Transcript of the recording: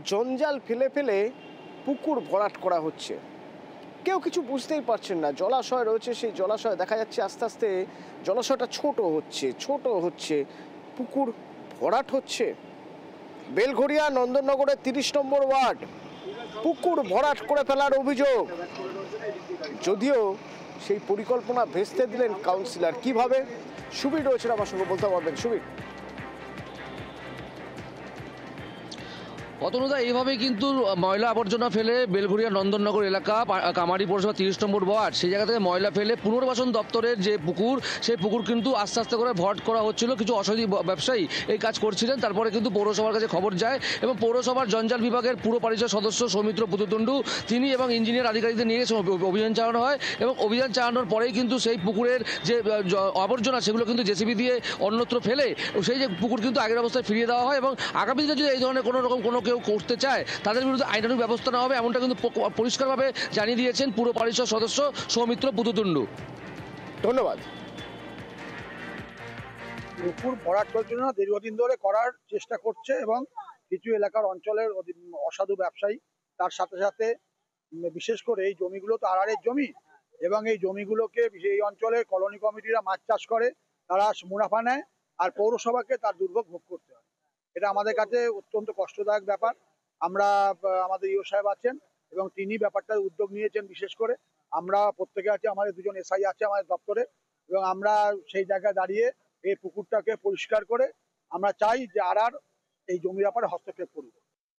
জঞ্জাল ফেলে ফেলে পুকুর ভরাট করা হচ্ছে। কেউ কিছু বুঝতেই পারছেন না। জলাশয় রয়েছে, সেই জলাশয় দেখা যাচ্ছে আস্তে আস্তে জলাশয়টা ছোট হচ্ছে, পুকুর ভরাট হচ্ছে। বেলঘরিয়া নন্দননগরের 30 নম্বর ওয়ার্ড, পুকুর ভরাট করে ফেলার অভিযোগ। যদিও সেই পরিকল্পনা ভেস্তে দিলেন কাউন্সিলর। কিভাবে? সুবীর রয়েছেন আমার সঙ্গে, বলতে পারবেন সুবীর? অতনুদা, এইভাবে কিন্তু ময়লা আবর্জনা ফেলে বেলঘরিয়া নন্দননগর এলাকা কামারি পৌরসভা 30 নম্বর ওয়ার্ড, সেই জায়গা থেকে ময়লা ফেলে পুনর্বাসন দপ্তরের যে পুকুর, সেই পুকুর কিন্তু আস্তে আস্তে করে ভরাট করা হচ্ছিল। কিছু অসাধু ব্যবসায়ী এই কাজ করছিলেন। তারপরে কিন্তু পৌরসভার কাছে খবর যায় এবং পৌরসভার জঞ্জাল বিভাগের পুর পরিষদ সদস্য সৌমিত্র পুতুতুন্ডু তিনি এবং ইঞ্জিনিয়ার আধিকারিকদের নিয়ে অভিযান চালানো হয় এবং অভিযান চালানোর পরেই কিন্তু সেই পুকুরের যে আবর্জনা সেগুলো কিন্তু জেসিবি দিয়ে অন্যত্র ফেলে সেই যে পুকুর কিন্তু আগের অবস্থায় ফিরিয়ে দেওয়া হয় এবং আগামী দিনে যদি এই ধরনের কোনো কেউ করতে চায় তাদের বিরুদ্ধে আইনানুগ ব্যবস্থা নেওয়া হবে, এমনটা কিন্তু পরিষ্কারভাবে জানিয়ে দিয়েছেন পুর পরিষদ সদস্য সৌমিত্র পুতুতুন্ডু। ধন্যবাদ। পুকুর ভরাট চলছে না, দীর্ঘদিন ধরে করার চেষ্টা করছে এবং কিছু এলাকার অঞ্চলের অসাধু ব্যবসায়ী তার সাথে সাথে বিশেষ করে এই জমিগুলো তো আড়ারের জমি এবং এই জমিগুলোকে এই অঞ্চলের কলোনি কমিটিরা মাছ চাষ করে, তারা মুনাফা নেয় আর পৌরসভাকে তার দুর্ভোগ ভোগ করতে হয়। এটা আমাদের কাছে অত্যন্ত কষ্টদায়ক ব্যাপার। আমরা আমাদের ইও সাহেব আছেন এবং তিনি ব্যাপারটা উদ্যোগ নিয়েছেন। বিশেষ করে আমরা প্রত্যেকে আছে, আমাদের 2জন এসআই আছে আমাদের দপ্তরে এবং আমরা সেই জায়গায় দাঁড়িয়ে এই পুকুরটাকে পরিষ্কার করে আমরা চাই যে আর এই জমির ব্যাপারে হস্তক্ষেপ করুক।